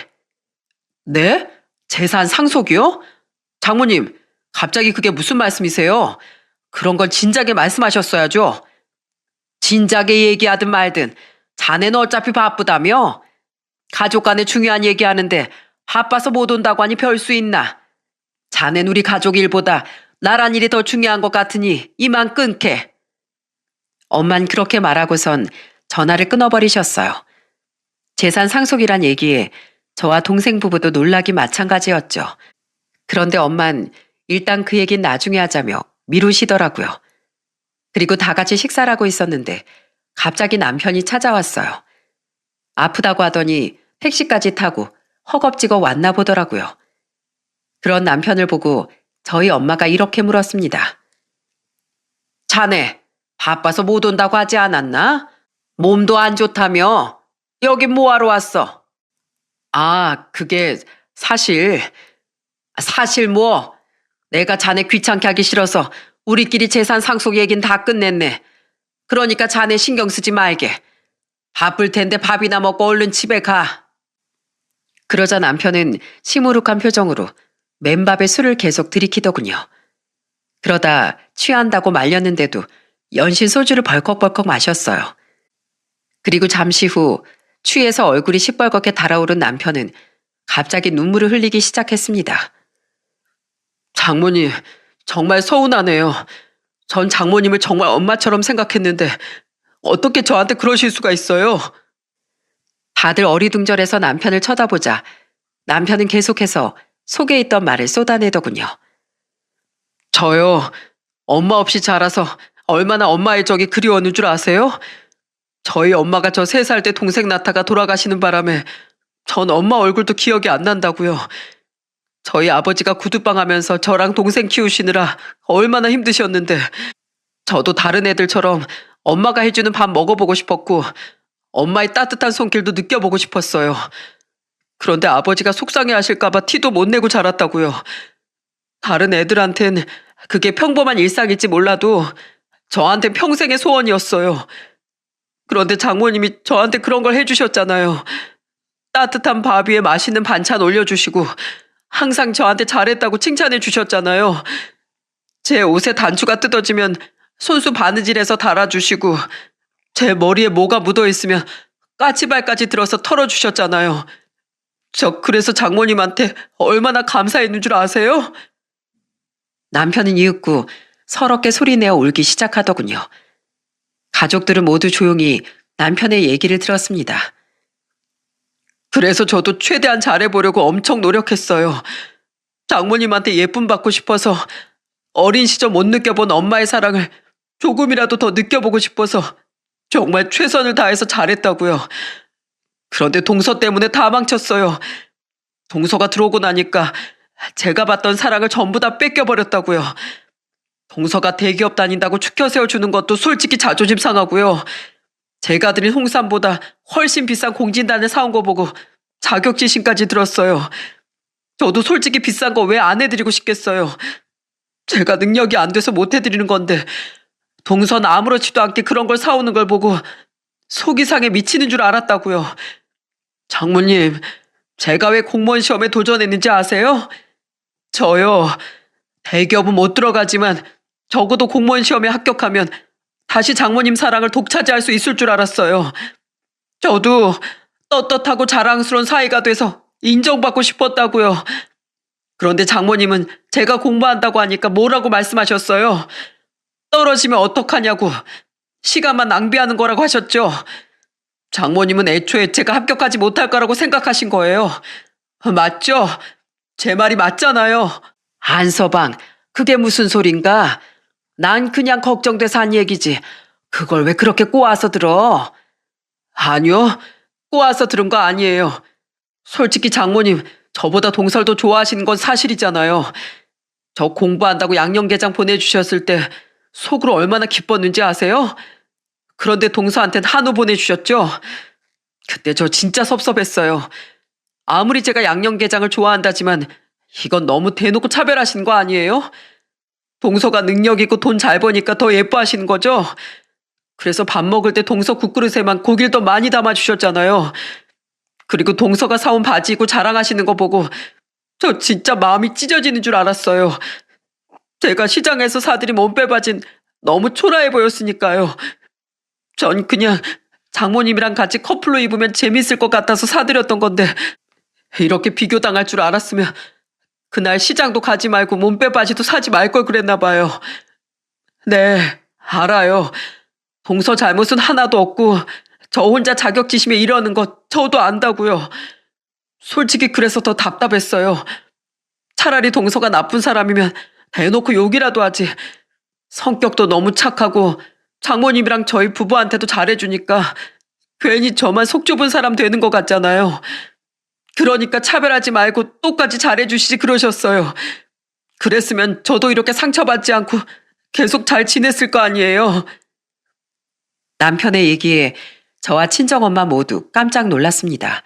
네? 재산 상속이요? 장모님, 갑자기 그게 무슨 말씀이세요? 그런 건 진작에 말씀하셨어야죠. 진작에 얘기하든 말든 자네는 어차피 바쁘다며? 가족 간에 중요한 얘기하는데 바빠서 못 온다고 하니 별 수 있나? 자넨 우리 가족 일보다 나란 일이 더 중요한 것 같으니 이만 끊게. 엄만 그렇게 말하고선 전화를 끊어버리셨어요. 재산 상속이란 얘기에 저와 동생 부부도 놀라기 마찬가지였죠. 그런데 엄만 일단 그 얘긴 나중에 하자며 미루시더라고요. 그리고 다 같이 식사를 하고 있었는데 갑자기 남편이 찾아왔어요. 아프다고 하더니 택시까지 타고 허겁지겁 왔나 보더라고요. 그런 남편을 보고 저희 엄마가 이렇게 물었습니다. 자네, 바빠서 못 온다고 하지 않았나? 몸도 안 좋다며? 여긴 뭐하러 왔어? 아, 그게 사실 뭐? 내가 자네 귀찮게 하기 싫어서 우리끼리 재산 상속 얘긴 다 끝냈네. 그러니까 자네 신경 쓰지 말게. 바쁠 텐데 밥이나 먹고 얼른 집에 가. 그러자 남편은 시무룩한 표정으로 맨밥에 술을 계속 들이키더군요. 그러다 취한다고 말렸는데도 연신 소주를 벌컥벌컥 마셨어요. 그리고 잠시 후 취해서 얼굴이 시뻘겋게 달아오른 남편은 갑자기 눈물을 흘리기 시작했습니다. 장모님, 정말 서운하네요. 전 장모님을 정말 엄마처럼 생각했는데 어떻게 저한테 그러실 수가 있어요? 다들 어리둥절해서 남편을 쳐다보자 남편은 계속해서 속에 있던 말을 쏟아내더군요. 저요, 엄마 없이 자라서 얼마나 엄마의 적이 그리웠는 줄 아세요? 저희 엄마가 저 3살 때 동생 낳다가 돌아가시는 바람에 전 엄마 얼굴도 기억이 안 난다고요. 저희 아버지가 구두방 하면서 저랑 동생 키우시느라 얼마나 힘드셨는데 저도 다른 애들처럼 엄마가 해주는 밥 먹어보고 싶었고 엄마의 따뜻한 손길도 느껴보고 싶었어요. 그런데 아버지가 속상해하실까봐 티도 못 내고 자랐다고요. 다른 애들한텐 그게 평범한 일상일지 몰라도 저한텐 평생의 소원이었어요. 그런데 장모님이 저한테 그런 걸 해주셨잖아요. 따뜻한 밥 위에 맛있는 반찬 올려주시고 항상 저한테 잘했다고 칭찬해 주셨잖아요. 제 옷에 단추가 뜯어지면 손수 바느질해서 달아주시고 제 머리에 뭐가 묻어있으면 까치발까지 들어서 털어주셨잖아요. 저 그래서 장모님한테 얼마나 감사했는 줄 아세요? 남편은 이윽고 서럽게 소리내어 울기 시작하더군요. 가족들은 모두 조용히 남편의 얘기를 들었습니다. 그래서 저도 최대한 잘해보려고 엄청 노력했어요. 장모님한테 예쁨 받고 싶어서 어린 시절 못 느껴본 엄마의 사랑을 조금이라도 더 느껴보고 싶어서 정말 최선을 다해서 잘했다고요. 그런데 동서 때문에 다 망쳤어요. 동서가 들어오고 나니까 제가 받던 사랑을 전부 다 뺏겨버렸다고요. 동서가 대기업 다닌다고 추켜 세워주는 것도 솔직히 자존심 상하고요. 제가 드린 홍삼보다 훨씬 비싼 공진단을 사온 거 보고 자격지심까지 들었어요. 저도 솔직히 비싼 거 왜 안 해드리고 싶겠어요. 제가 능력이 안 돼서 못 해드리는 건데 동선 아무렇지도 않게 그런 걸 사오는 걸 보고 속이 상해 미치는 줄 알았다고요. 장모님, 제가 왜 공무원 시험에 도전했는지 아세요? 저요, 대기업은 못 들어가지만 적어도 공무원 시험에 합격하면 다시 장모님 사랑을 독차지할 수 있을 줄 알았어요. 저도 떳떳하고 자랑스러운 사위가 돼서 인정받고 싶었다고요. 그런데 장모님은 제가 공부한다고 하니까 뭐라고 말씀하셨어요? 떨어지면 어떡하냐고, 시간만 낭비하는 거라고 하셨죠. 장모님은 애초에 제가 합격하지 못할 거라고 생각하신 거예요. 맞죠? 제 말이 맞잖아요. 안서방, 그게 무슨 소린가? 난 그냥 걱정돼서 한 얘기지. 그걸 왜 그렇게 꼬아서 들어? 아니요, 꼬아서 들은 거 아니에요. 솔직히 장모님, 저보다 동설도 좋아하시는 건 사실이잖아요. 저 공부한다고 양념게장 보내주셨을 때 속으로 얼마나 기뻤는지 아세요? 그런데 동서한텐 한우 보내주셨죠? 그때 저 진짜 섭섭했어요. 아무리 제가 양념게장을 좋아한다지만 이건 너무 대놓고 차별하시는 거 아니에요? 동서가 능력 있고 돈 잘 버니까 더 예뻐하시는 거죠? 그래서 밥 먹을 때 동서 국그릇에만 고기를 더 많이 담아주셨잖아요. 그리고 동서가 사온 바지 입고 자랑하시는 거 보고 저 진짜 마음이 찢어지는 줄 알았어요. 제가 시장에서 사들인 몸빼바진 너무 초라해 보였으니까요. 전 그냥 장모님이랑 같이 커플로 입으면 재밌을 것 같아서 사드렸던 건데 이렇게 비교당할 줄 알았으면 그날 시장도 가지 말고 몸빼바지도 사지 말 걸 그랬나 봐요. 네, 알아요. 동서 잘못은 하나도 없고 저 혼자 자격지심에 이러는 거 저도 안다고요. 솔직히 그래서 더 답답했어요. 차라리 동서가 나쁜 사람이면 대놓고 욕이라도 하지. 성격도 너무 착하고 장모님이랑 저희 부부한테도 잘해주니까 괜히 저만 속 좁은 사람 되는 것 같잖아요. 그러니까 차별하지 말고 똑같이 잘해주시지 그러셨어요. 그랬으면 저도 이렇게 상처받지 않고 계속 잘 지냈을 거 아니에요. 남편의 얘기에 저와 친정엄마 모두 깜짝 놀랐습니다.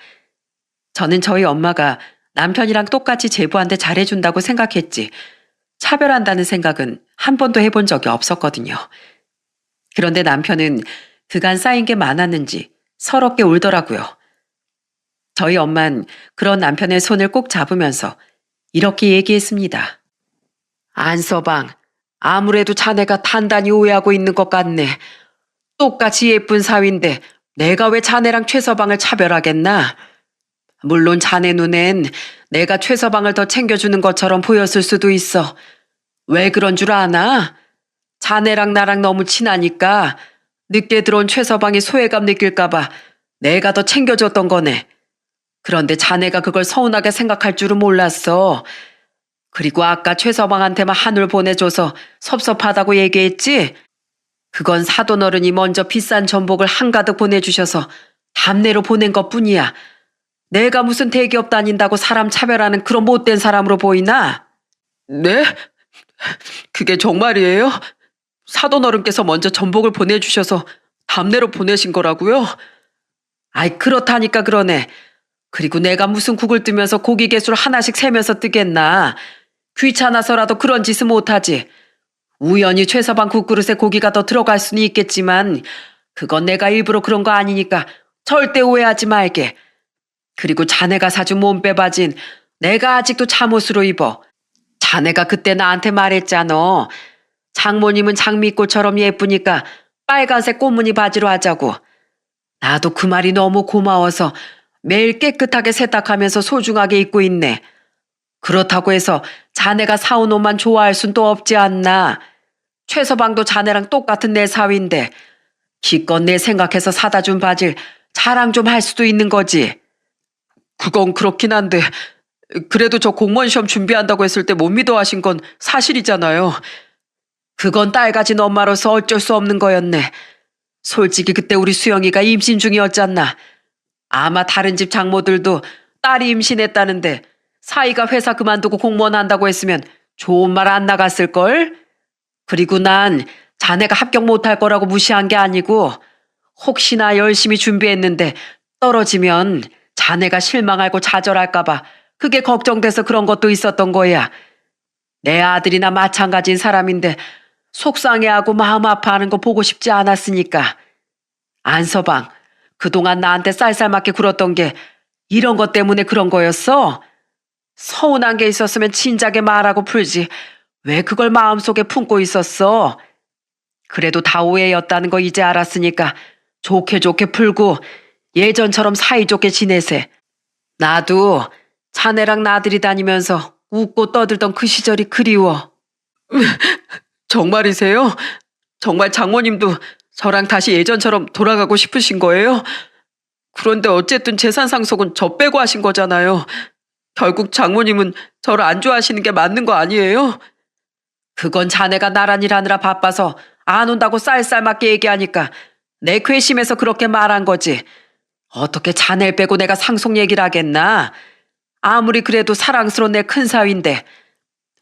저는 저희 엄마가 남편이랑 똑같이 제부한테 잘해준다고 생각했지 차별한다는 생각은 한 번도 해본 적이 없었거든요. 그런데 남편은 그간 쌓인 게 많았는지 서럽게 울더라고요. 저희 엄만 그런 남편의 손을 꼭 잡으면서 이렇게 얘기했습니다. 안서방, 아무래도 자네가 단단히 오해하고 있는 것 같네. 똑같이 예쁜 사위인데 내가 왜 자네랑 최서방을 차별하겠나? 물론 자네 눈엔 내가 최서방을 더 챙겨주는 것처럼 보였을 수도 있어. 왜 그런 줄 아나? 자네랑 나랑 너무 친하니까 늦게 들어온 최서방이 소외감 느낄까봐 내가 더 챙겨줬던 거네. 그런데 자네가 그걸 서운하게 생각할 줄은 몰랐어. 그리고 아까 최서방한테만 한울 보내줘서 섭섭하다고 얘기했지? 그건 사돈 어른이 먼저 비싼 전복을 한가득 보내주셔서 답례로 보낸 것뿐이야. 내가 무슨 대기업 다닌다고 사람 차별하는 그런 못된 사람으로 보이나? 네? 그게 정말이에요? 사돈 어른께서 먼저 전복을 보내주셔서 답례로 보내신 거라고요? 아이, 그렇다니까 그러네. 그리고 내가 무슨 국을 뜨면서 고기 개수를 하나씩 세면서 뜨겠나. 귀찮아서라도 그런 짓은 못하지. 우연히 최서방 국그릇에 고기가 더 들어갈 수는 있겠지만 그건 내가 일부러 그런 거 아니니까 절대 오해하지 말게. 그리고 자네가 사준 몸빼 바진 내가 아직도 잠옷으로 입어. 자네가 그때 나한테 말했잖아. 장모님은 장미꽃처럼 예쁘니까 빨간색 꽃무늬 바지로 하자고. 나도 그 말이 너무 고마워서 매일 깨끗하게 세탁하면서 소중하게 입고 있네. 그렇다고 해서 자네가 사온 옷만 좋아할 순 또 없지 않나. 최서방도 자네랑 똑같은 내 사위인데 기껏 내 생각해서 사다 준 바지를 자랑 좀 할 수도 있는 거지. 그건 그렇긴 한데 그래도 저 공무원 시험 준비한다고 했을 때 못 믿어 하신 건 사실이잖아요. 그건 딸 가진 엄마로서 어쩔 수 없는 거였네. 솔직히 그때 우리 수영이가 임신 중이었잖아. 아마 다른 집 장모들도 딸이 임신했다는데 사이가 회사 그만두고 공무원 한다고 했으면 좋은 말 안 나갔을걸? 그리고 난 자네가 합격 못할 거라고 무시한 게 아니고 혹시나 열심히 준비했는데 떨어지면 자네가 실망하고 좌절할까 봐 그게 걱정돼서 그런 것도 있었던 거야. 내 아들이나 마찬가지인 사람인데 속상해하고 마음 아파하는 거 보고 싶지 않았으니까. 안서방, 그동안 나한테 쌀쌀맞게 굴었던 게 이런 것 때문에 그런 거였어? 서운한 게 있었으면 진작에 말하고 풀지. 왜 그걸 마음속에 품고 있었어? 그래도 다 오해였다는 거 이제 알았으니까 좋게 좋게 풀고 예전처럼 사이좋게 지내세. 나도 자네랑 나들이 다니면서 웃고 떠들던 그 시절이 그리워. 정말이세요? 정말 장모님도 저랑 다시 예전처럼 돌아가고 싶으신 거예요? 그런데 어쨌든 재산 상속은 저 빼고 하신 거잖아요. 결국 장모님은 저를 안 좋아하시는 게 맞는 거 아니에요? 그건 자네가 나란 일 하느라 바빠서 안 온다고 쌀쌀맞게 얘기하니까 내 괘씸해서 그렇게 말한 거지. 어떻게 자네를 빼고 내가 상속 얘기를 하겠나? 아무리 그래도 사랑스러운 내 큰사위인데.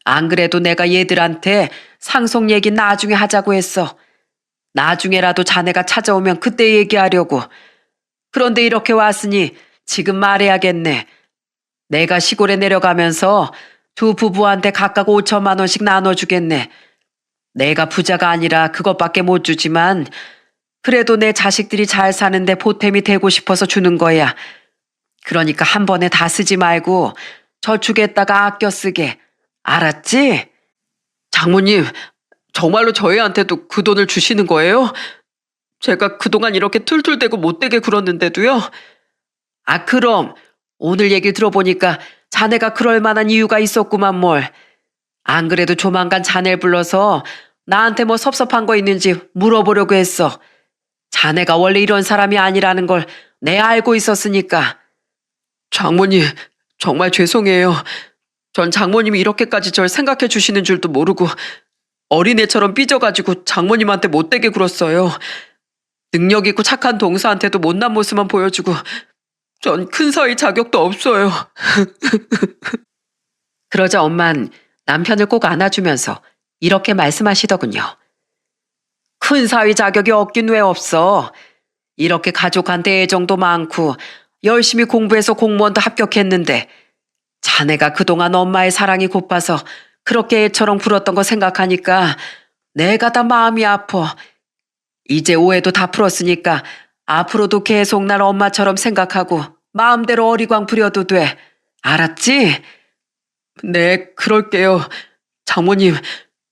안 그래도 내가 얘들한테 상속 얘기 나중에 하자고 했어. 나중에라도 자네가 찾아오면 그때 얘기하려고. 그런데 이렇게 왔으니 지금 말해야겠네. 내가 시골에 내려가면서 두 부부한테 각각 5천만 원씩 나눠주겠네. 내가 부자가 아니라 그것밖에 못 주지만 그래도 내 자식들이 잘 사는데 보탬이 되고 싶어서 주는 거야. 그러니까 한 번에 다 쓰지 말고 저축했다가 아껴 쓰게. 알았지? 장모님, 정말로 저희한테도 그 돈을 주시는 거예요? 제가 그동안 이렇게 툴툴대고 못되게 굴었는데도요? 아, 그럼 오늘 얘기 들어보니까 자네가 그럴 만한 이유가 있었구만 뭘. 안 그래도 조만간 자네를 불러서 나한테 뭐 섭섭한 거 있는지 물어보려고 했어. 자네가 원래 이런 사람이 아니라는 걸 내가 알고 있었으니까. 장모님, 정말 죄송해요. 전 장모님이 이렇게까지 절 생각해 주시는 줄도 모르고 어린애처럼 삐져가지고 장모님한테 못되게 굴었어요. 능력 있고 착한 동서한테도 못난 모습만 보여주고 전 큰사위 자격도 없어요. 그러자 엄만 남편을 꼭 안아주면서 이렇게 말씀하시더군요. 큰사위 자격이 없긴 왜 없어. 이렇게 가족한테 애정도 많고 열심히 공부해서 공무원도 합격했는데 자네가 그동안 엄마의 사랑이 고파서 그렇게 애처럼 굴었던 거 생각하니까 내가 다 마음이 아파. 이제 오해도 다 풀었으니까 앞으로도 계속 날 엄마처럼 생각하고 마음대로 어리광 부려도 돼. 알았지? 네, 그럴게요. 장모님,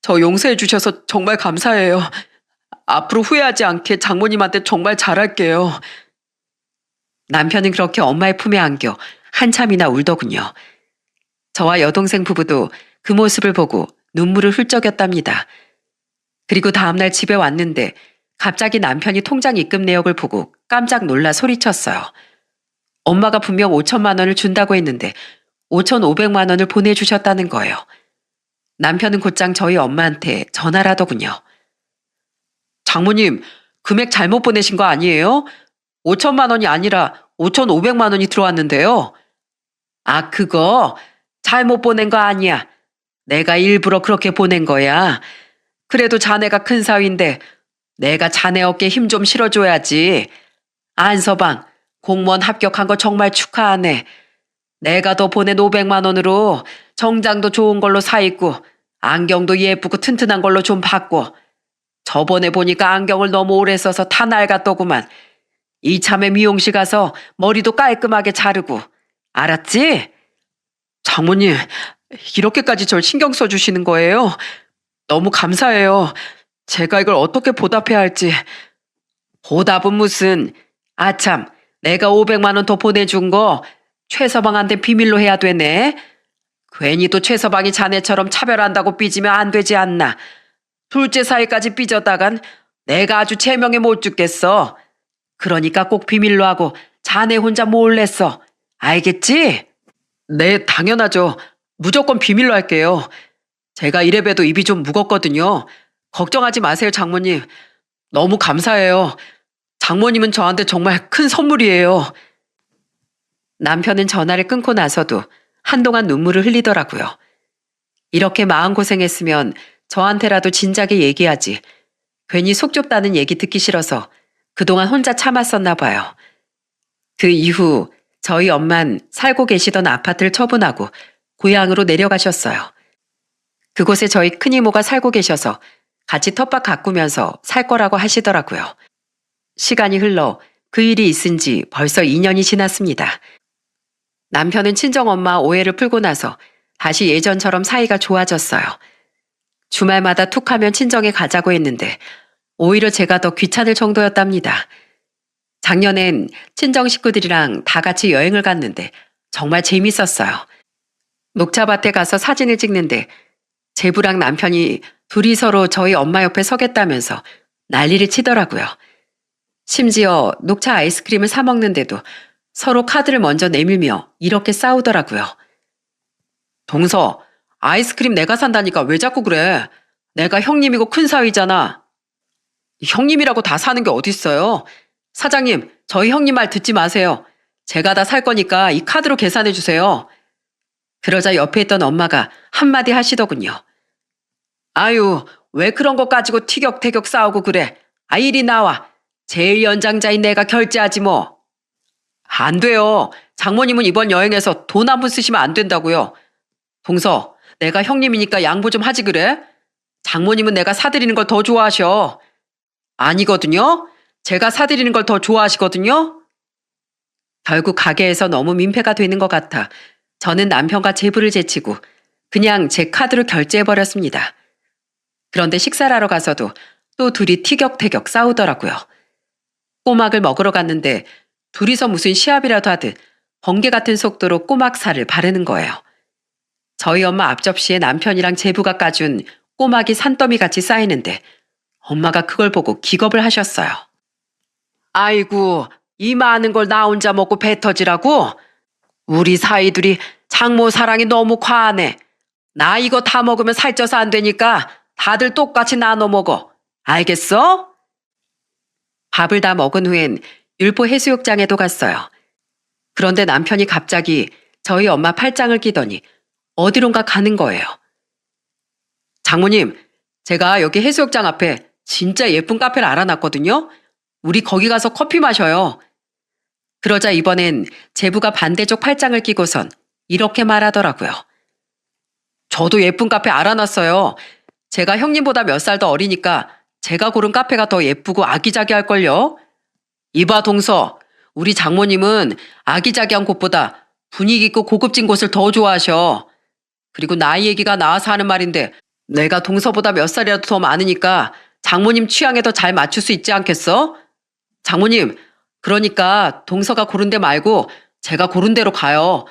저 용서해 주셔서 정말 감사해요. 앞으로 후회하지 않게 장모님한테 정말 잘할게요. 남편은 그렇게 엄마의 품에 안겨 한참이나 울더군요. 저와 여동생 부부도 그 모습을 보고 눈물을 훌쩍였답니다. 그리고 다음날 집에 왔는데 갑자기 남편이 통장 입금 내역을 보고 깜짝 놀라 소리쳤어요. 엄마가 분명 5천만 원을 준다고 했는데 5,500만 원을 보내주셨다는 거예요. 남편은 곧장 저희 엄마한테 전화를 하더군요. 장모님, 금액 잘못 보내신 거 아니에요? 5천만 원이 아니라 5,500만 원이 들어왔는데요. 아, 그거 잘못 보낸 거 아니야. 내가 일부러 그렇게 보낸 거야. 그래도 자네가 큰 사위인데 내가 자네 어깨에 힘 좀 실어줘야지. 안서방, 공무원 합격한 거 정말 축하하네. 내가 더 보낸 500만 원으로 정장도 좋은 걸로 사 입고 안경도 예쁘고 튼튼한 걸로 좀 받고 저번에 보니까 안경을 너무 오래 써서 다 낡았더구만. 이참에 미용실 가서 머리도 깔끔하게 자르고. 알았지? 장모님, 이렇게까지 절 신경 써주시는 거예요? 너무 감사해요. 제가 이걸 어떻게 보답해야 할지. 보답은 무슨. 아참, 내가 500만 원 더 보내준 거 최서방한테 비밀로 해야 되네. 괜히 또 최서방이 자네처럼 차별한다고 삐지면 안 되지 않나. 둘째 사이까지 삐졌다간 내가 아주 제명에 못 죽겠어. 그러니까 꼭 비밀로 하고 자네 혼자 몰래 써. 알겠지? 네, 당연하죠. 무조건 비밀로 할게요. 제가 이래봬도 입이 좀 무겁거든요. 걱정하지 마세요, 장모님. 너무 감사해요. 장모님은 저한테 정말 큰 선물이에요. 남편은 전화를 끊고 나서도 한동안 눈물을 흘리더라고요. 이렇게 마음고생했으면 저한테라도 진작에 얘기하지. 괜히 속 좁다는 얘기 듣기 싫어서 그동안 혼자 참았었나 봐요. 그 이후 저희 엄만 살고 계시던 아파트를 처분하고 고향으로 내려가셨어요. 그곳에 저희 큰이모가 살고 계셔서 같이 텃밭 가꾸면서 살 거라고 하시더라고요. 시간이 흘러 그 일이 있은 지 벌써 2년이 지났습니다. 남편은 친정엄마 오해를 풀고 나서 다시 예전처럼 사이가 좋아졌어요. 주말마다 툭 하면 친정에 가자고 했는데 오히려 제가 더 귀찮을 정도였답니다. 작년엔 친정 식구들이랑 다 같이 여행을 갔는데 정말 재밌었어요. 녹차밭에 가서 사진을 찍는데 제부랑 남편이 둘이 서로 저희 엄마 옆에 서겠다면서 난리를 치더라고요. 심지어 녹차 아이스크림을 사 먹는데도 서로 카드를 먼저 내밀며 이렇게 싸우더라고요. 동서, 아이스크림 내가 산다니까 왜 자꾸 그래? 내가 형님이고 큰 사위잖아. 형님이라고 다 사는 게 어딨어요? 사장님, 저희 형님 말 듣지 마세요. 제가 다 살 거니까 이 카드로 계산해 주세요. 그러자 옆에 있던 엄마가 한마디 하시더군요. 아유, 왜 그런 것 가지고 티격태격 싸우고 그래? 아, 이리 나와. 제일 연장자인 내가 결제하지 뭐. 안 돼요. 장모님은 이번 여행에서 돈 한 푼 쓰시면 안 된다고요. 동서, 내가 형님이니까 양보 좀 하지 그래? 장모님은 내가 사드리는 걸 더 좋아하셔. 아니거든요. 제가 사드리는 걸 더 좋아하시거든요. 결국 가게에서 너무 민폐가 되는 것 같아 저는 남편과 제부를 제치고 그냥 제 카드로 결제해버렸습니다. 그런데 식사를 하러 가서도 또 둘이 티격태격 싸우더라고요. 꼬막을 먹으러 갔는데 둘이서 무슨 시합이라도 하듯 번개 같은 속도로 꼬막살을 바르는 거예요. 저희 엄마 앞접시에 남편이랑 제부가 까준 꼬막이 산더미 같이 쌓이는데 엄마가 그걸 보고 기겁을 하셨어요. 아이고, 이 많은 걸 나 혼자 먹고 배 터지라고? 우리 사이들이 장모 사랑이 너무 과하네. 나 이거 다 먹으면 살쪄서 안 되니까 다들 똑같이 나눠 먹어. 알겠어? 밥을 다 먹은 후엔 율포 해수욕장에도 갔어요. 그런데 남편이 갑자기 저희 엄마 팔짱을 끼더니 어디론가 가는 거예요. 장모님, 제가 여기 해수욕장 앞에 진짜 예쁜 카페를 알아놨거든요. 우리 거기 가서 커피 마셔요. 그러자 이번엔 제부가 반대쪽 팔짱을 끼고선 이렇게 말하더라고요. 저도 예쁜 카페 알아놨어요. 제가 형님보다 몇 살 더 어리니까 제가 고른 카페가 더 예쁘고 아기자기할걸요. 이봐 동서, 우리 장모님은 아기자기한 곳보다 분위기 있고 고급진 곳을 더 좋아하셔. 그리고 나이 얘기가 나와서 하는 말인데 내가 동서보다 몇 살이라도 더 많으니까 장모님 취향에 더 잘 맞출 수 있지 않겠어? 장모님, 그러니까 동서가 고른 데 말고 제가 고른 데로 가요.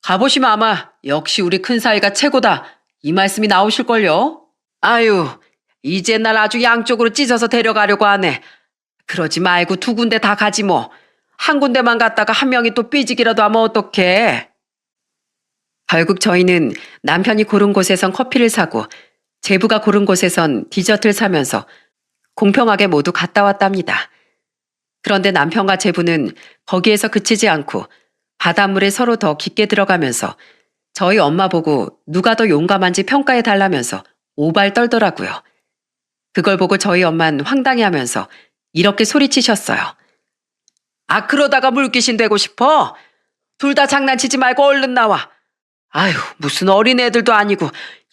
가보시면 아마 역시 우리 큰 사이가 최고다 이 말씀이 나오실걸요. 아유, 이제 날 아주 양쪽으로 찢어서 데려가려고 하네. 그러지 말고 두 군데 다 가지 뭐. 한 군데만 갔다가 한 명이 또 삐지기라도 하면 어떡해. 결국 저희는 남편이 고른 곳에선 커피를 사고 제부가 고른 곳에선 디저트를 사면서 공평하게 모두 갔다 왔답니다. 그런데 남편과 제부는 거기에서 그치지 않고 바닷물에 서로 더 깊게 들어가면서 저희 엄마 보고 누가 더 용감한지 평가해 달라면서 오발 떨더라고요. 그걸 보고 저희 엄만 황당해하면서 이렇게 소리치셨어요. 아, 그러다가 물귀신 되고 싶어? 둘 다 장난치지 말고 얼른 나와. 아휴, 무슨 어린애들도 아니고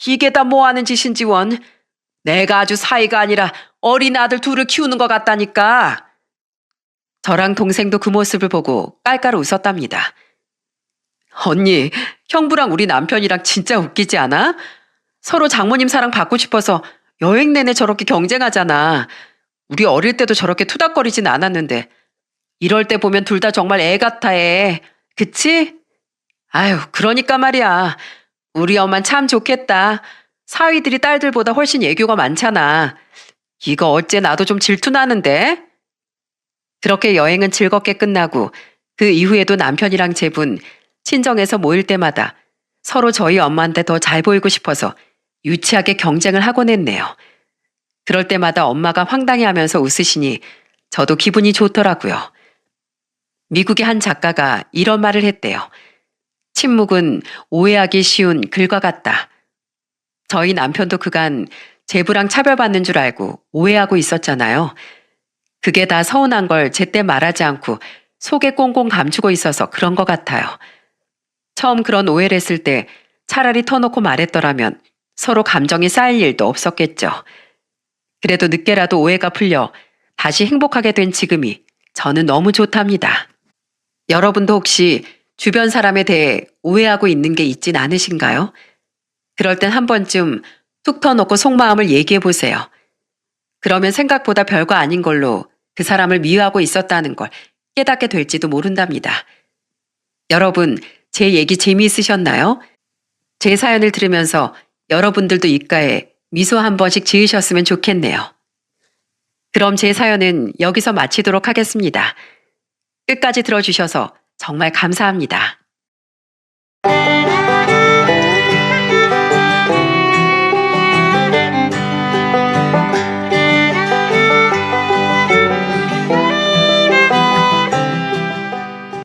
이게 다 뭐하는 짓인지 원. 내가 아주 사이가 아니라 어린 아들 둘을 키우는 것 같다니까. 저랑 동생도 그 모습을 보고 깔깔 웃었답니다. 언니, 형부랑 우리 남편이랑 진짜 웃기지 않아? 서로 장모님 사랑 받고 싶어서 여행 내내 저렇게 경쟁하잖아. 우리 어릴 때도 저렇게 투닥거리진 않았는데 이럴 때 보면 둘 다 정말 애 같아 해. 그치? 아유, 그러니까 말이야. 우리 엄만 참 좋겠다. 사위들이 딸들보다 훨씬 애교가 많잖아. 이거 어째 나도 좀 질투나는데? 그렇게 여행은 즐겁게 끝나고 그 이후에도 남편이랑 제분 친정에서 모일 때마다 서로 저희 엄마한테 더 잘 보이고 싶어서 유치하게 경쟁을 하곤 했네요. 그럴 때마다 엄마가 황당해하면서 웃으시니 저도 기분이 좋더라고요. 미국의 한 작가가 이런 말을 했대요. 침묵은 오해하기 쉬운 글과 같다. 저희 남편도 그간 제부랑 차별받는 줄 알고 오해하고 있었잖아요. 그게 다 서운한 걸 제때 말하지 않고 속에 꽁꽁 감추고 있어서 그런 것 같아요. 처음 그런 오해를 했을 때 차라리 터놓고 말했더라면 서로 감정이 쌓일 일도 없었겠죠. 그래도 늦게라도 오해가 풀려 다시 행복하게 된 지금이 저는 너무 좋답니다. 여러분도 혹시 주변 사람에 대해 오해하고 있는 게 있진 않으신가요? 그럴 땐 한 번쯤 툭 터놓고 속마음을 얘기해 보세요. 그러면 생각보다 별거 아닌 걸로 그 사람을 미워하고 있었다는 걸 깨닫게 될지도 모른답니다. 여러분, 제 얘기 재미있으셨나요? 제 사연을 들으면서 여러분들도 입가에 미소 한 번씩 지으셨으면 좋겠네요. 그럼 제 사연은 여기서 마치도록 하겠습니다. 끝까지 들어주셔서 정말 감사합니다.